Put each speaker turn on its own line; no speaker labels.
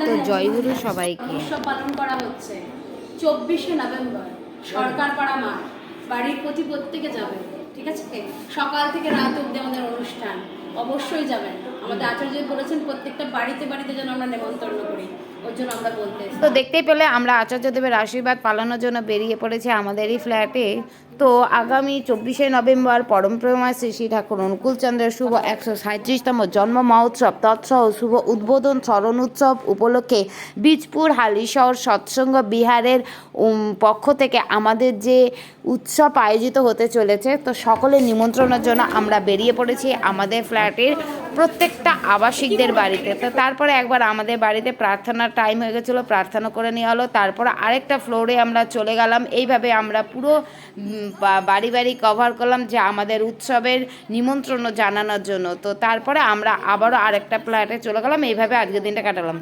তো জয়গুরু সবাইকে।
উৎসব পালন করা হচ্ছে 24শে নভেম্বর, সরকার পাড়া মাঠ, বাড়ির প্রত্যেকে যাবে, ঠিক আছে? সকাল থেকে রাত অবধি আমাদের অনুষ্ঠান, অবশ্যই যাবেন। আমাদের আচার্য বলেছেন প্রত্যেকটা বাড়িতে বাড়িতে যেন আমরা নেমন্তন্ন করি, ওর জন্য আমরা বলতে।
তো দেখতেই পেলে আমরা আচার্যদেবের আশীর্বাদ পালনের জন্য বেরিয়ে পড়েছি আমাদেরই ফ্ল্যাটে। তো আগামী 24শে নভেম্বর পরম প্রেমায় শ্রী শ্রী ঠাকুর অনুকূলচন্দ্রের শুভ 137তম জন্ম মহোৎসব তৎসহ শুভ উদ্বোধন স্মরণ উৎসব উপলক্ষে বীজপুর হালিশহর সৎসঙ্গ বিহারের পক্ষ থেকে আমাদের যে উৎসব আয়োজিত হতে চলেছে, তো সকলের নিমন্ত্রণের জন্য আমরা বেরিয়ে পড়েছি আমাদের ফ্ল্যাটের প্রত্যেকটা আবাসিকদের বাড়িতে। তো তারপরে একবার আমাদের বাড়িতে প্রার্থনার টাইম হয়ে গেছিলো, প্রার্থনা করে নেওয়া হলো, তারপর আরেকটা ফ্লোরে আমরা চলে গেলাম। এইভাবে আমরা পুরো বাড়ি বাড়ি কভার করলাম যে আমাদের উৎসবের নিমন্ত্রণ জানানোর জন্য। তো তারপরে আমরা আবারও আরেকটা ফ্ল্যাটে চলে গেলাম, এইভাবে আজকের দিনটা কাটালাম।